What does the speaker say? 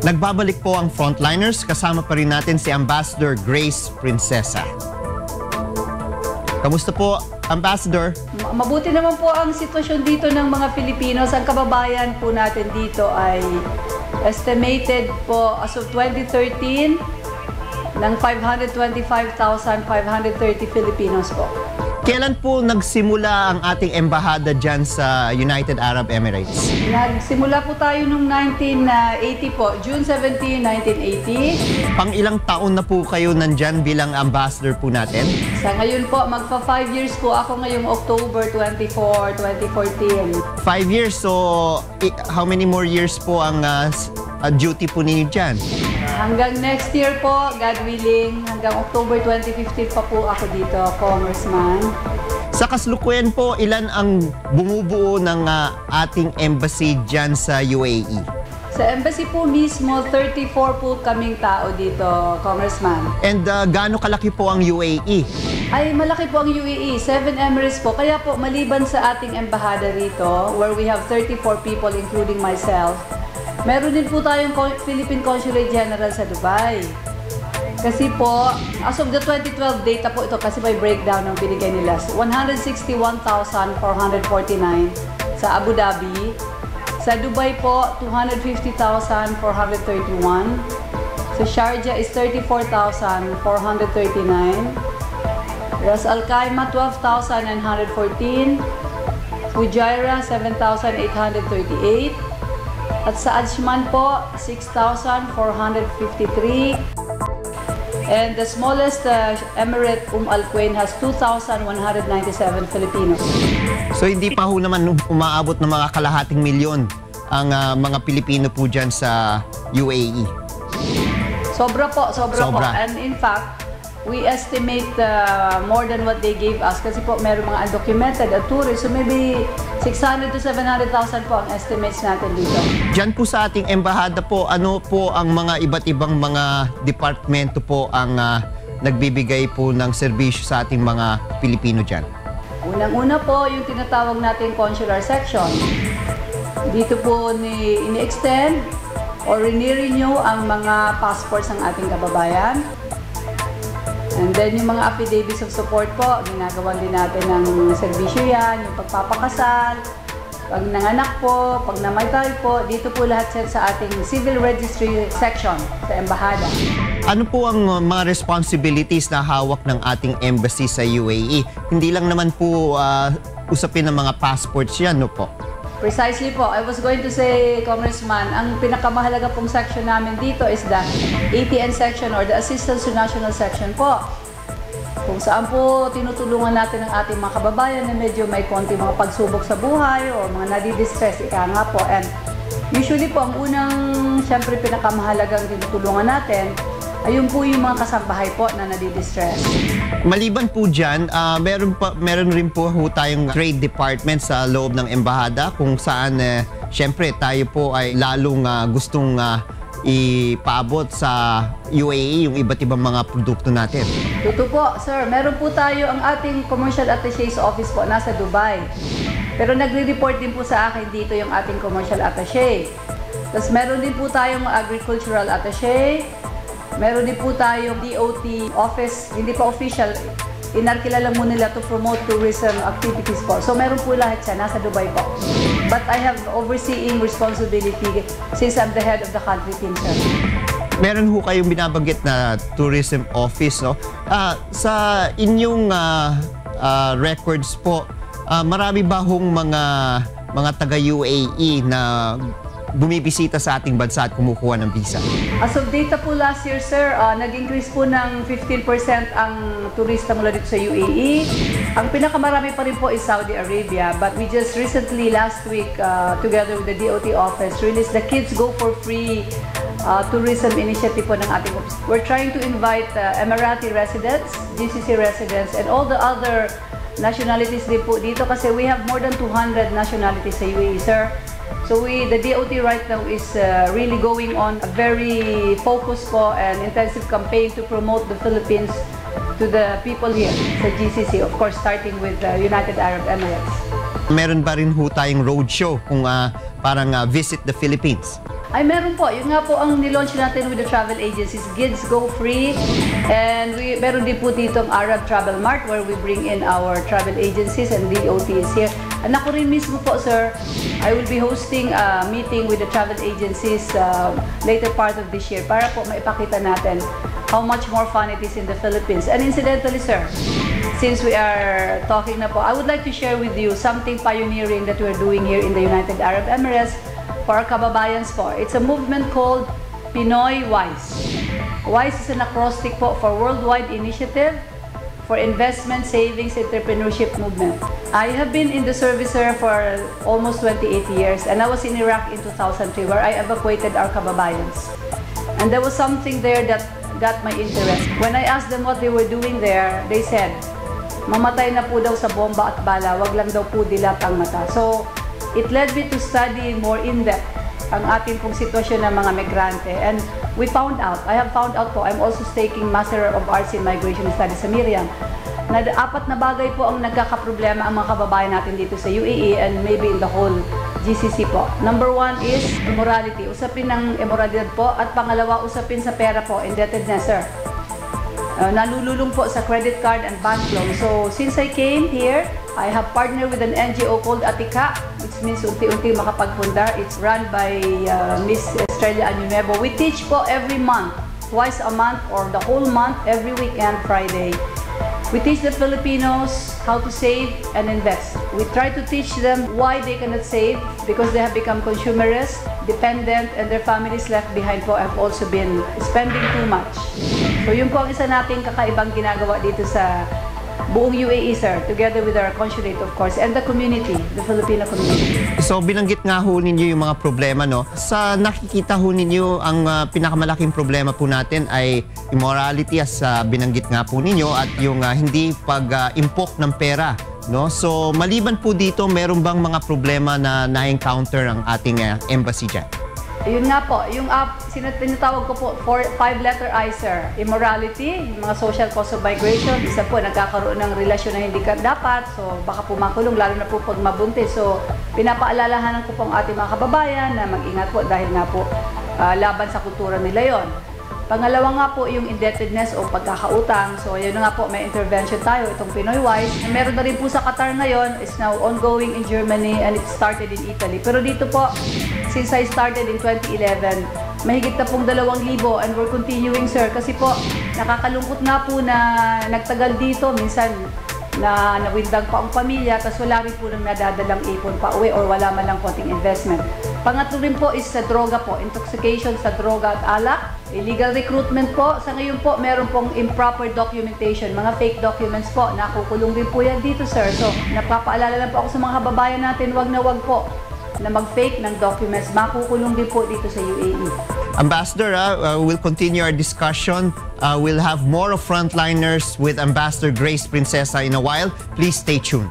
Nagbabalik po ang frontliners, kasama pa rin natin si Ambassador Grace Princesa. Kamusta po, Ambassador? Mabuti naman po ang sitwasyon dito ng mga Pilipinos. Ang kababayan po natin dito ay estimated po as of 2013 ng 525,530 Filipinos po. Kailan po nagsimula ang ating embahada dyan sa United Arab Emirates? Nagsimula po tayo noong 1980 po, June 17, 1980. Pang ilang taon na po kayo nandyan bilang ambassador po natin? Sa ngayon po, magpa 5 years po ako ngayong October 24, 2014. 5 years, so how many more years po ang duty po ninyo dyan? Hanggang next year po, God willing, hanggang October 2015 pa po ako dito, Congressman. Sa kasalukuyan po, ilan ang bumubuo ng ating embassy dyan sa UAE? Sa embassy po mismo, 34 po kaming tao dito, Congressman. And gaano kalaki po ang UAE? Ay, malaki po ang UAE, 7 Emirates po. Kaya po, maliban sa ating embahada rito, where we have 34 people including myself, meron din po tayong Philippine Consulate General sa Dubai. Kasi po, as of the 2012 data po ito, kasi may breakdown ng binigay nila, 161,449 sa Abu Dhabi. Sa Dubai po, 250,431. Sa Sharjah is 34,439. Ras Al Khaimah, 12,914. Fujairah, 7,838. At sa Ajman po, 6,453. And the smallest emirate, Al Quwain, has 2,197 Filipinos. So hindi pa ho naman umaabot ng mga kalahating milyon ang mga Pilipino po dyan sa UAE? Sobra po, sobra po. And in fact, we estimate more than what they gave us kasi po meron mga undocumented at tourists. So maybe 600 to 700,000 po ang estimates natin dito. Diyan po sa ating embahada po, ano po ang mga iba't ibang mga departmento po ang nagbibigay po ng serbisyo sa ating mga Pilipino dyan? Unang-una po yung tinatawag natin consular section. Dito po ini-extend or renew ang mga passports ng ating kababayan. And then yung mga affidavits of support po, ginagawan din natin ng serbisyo yan, yung pagpapakasal, pag nanganak po, pag namatay po, dito po lahat yan sa ating civil registry section sa embahada. Ano po ang mga responsibilities na hawak ng ating embassy sa UAE? Hindi lang naman po usapin ng mga passports yan, no po? Precisely po. I was going to say, Congressman, ang pinakamahalaga pong section namin dito is the ATN section or the Assistance to National section po. Kung saan po tinutulungan natin ang ating mga kababayan na medyo may konti mga pagsubok sa buhay o mga nadidistress, ika nga po. And usually po, ang unang, syempre, pinakamahalagang tinutulungan natin, ayun po yung mga kasambahay po na nadidistress. Maliban po dyan, meron rin po tayong trade department sa loob ng embahada kung saan syempre tayo po ay lalong gustong ipaabot sa UAE yung iba't ibang mga produkto natin. Totoo po, sir. Meron po tayo ang ating commercial attaché's office po nasa Dubai. Pero nagre-report din po sa akin dito yung ating commercial attaché. Tapos meron din po tayong agricultural attaché. Meron din po tayong DOT office, hindi pa official, inarkila lang mo nila to promote tourism activities po. So meron po lahat siya, nasa Dubai po. But I have overseeing responsibility since I'm the head of the country team, sir. Meron ho kayong binabanggit na tourism office, no? Sa inyong records po, marami ba hong mga taga-UAE na bumibisita sa ating bansa at kumukuha ng visa? As of data po last year, sir, nag-increase po ng 15% ang turista mula dito sa UAE. Ang pinakamarami pa rin po is Saudi Arabia. But we just recently, last week, together with the DOT office, released the Kids Go for Free tourism initiative po ng ating office. We're trying to invite Emirati residents, GCC residents, and all the other nationalities din po dito kasi we have more than 200 nationalities sa UAE, sir. So the DOT right now is really going on a very focused po and intensive campaign to promote the Philippines to the people here sa GCC, of course starting with the United Arab Emirates. Meron ba rin ho tayong roadshow kung parang visit the Philippines? Ay, meron po. Yun nga po ang nilaunch natin with the travel agencies, Gids Go Free. And meron din po dito ang Arab Travel Mart where we bring in our travel agencies and DOT is here. And ako rin mismo po, sir, I will be hosting a meeting with the travel agencies later part of this year para po maipakita natin how much more fun it is in the Philippines. And incidentally, sir, since we are talking na po, I would like to share with you something pioneering that we're doing here in the United Arab Emirates for our kababayans po. It's a movement called Pinoy WISE. WISE is an acrostic po for Worldwide Initiative for Investment, Savings, Entrepreneurship Movement. I have been in the service, sir, for almost 28 years, and I was in Iraq in 2003 where I evacuated our kababayans. And there was something there that got my interest. When I asked them what they were doing there, they said, mamatay na po daw sa bomba at bala, wag lang daw po dilat ang mata. So, it led me to study more in-depth ang ating pong sitwasyon ng mga migrante. And we found out, I have found out po, I'm also taking Master of Arts in Migration Studies sa Miriam, na apat na bagay po ang nagkakaproblema ang mga kababayan natin dito sa UAE and maybe in the whole GCC po. Number one is immorality. Usapin ng immoralidad po. At pangalawa, usapin sa pera po, indebtedness, sir. Nalululong po sa credit card and bank loan. So, since I came here, I have partnered with an NGO called Atika, which means unti-unti makapagpundar. It's run by Miss Estrella Anuevo. We teach po every month, twice a month or the whole month, every weekend, Friday. We teach the Filipinos how to save and invest. We try to teach them why they cannot save because they have become consumerist, dependent, and their families left behind po have also been spending too much. So yun po ang isa nating kakaibang ginagawa dito sa buong UAE, sir, together with our consulate, of course, and the community, the Filipino community. So binanggit nga ho ninyo yung mga problema, no? Sa nakikita ho ninyo, ang pinakamalaking problema po natin ay immorality as binanggit nga po ninyo at yung hindi pag-impok ng pera, no? So maliban po dito, meron bang mga problema na na-encounter ang ating embassy dyan? Yun nga po, yung tinatawag ko po, 5-letter I, sir. Immorality, mga social cause of migration. Isa po, nagkakaroon ng relasyon na hindi dapat. So, baka po makulong, lalo na po pag mabuntis. So, pinapaalalahanan ko po ang ating mga kababayan na mag-ingat po dahil nga po laban sa kultura nila yon. Pangalawa nga po yung indebtedness o pagkakautang. So, yun nga po, may intervention tayo, itong Pinoy WISE. Meron na rin po sa Qatar ngayon, is now ongoing in Germany and it started in Italy. Pero dito po, since I started in 2011, mahigit na pong 2,000 and we're continuing, sir. Kasi po, nakakalungkot nga po na nagtagal dito. Minsan, na nawindag pa ang pamilya, tapos wala rin po nang nadadalang ipon pa uwi or wala man lang konting investment. Pangatlo rin po is sa droga po, intoxication sa droga at alak. Illegal recruitment po. Sa ngayon po, meron pong improper documentation, mga fake documents po. Nakukulong din po yan dito, sir. So, napapaalala lang po ako sa mga kababayan natin, wag na wag po na mag-fake ng documents. Makukulong din po dito sa UAE. Ambassador, we'll continue our discussion. We'll have more of Frontliners with Ambassador Grace Princesa in a while. Please stay tuned.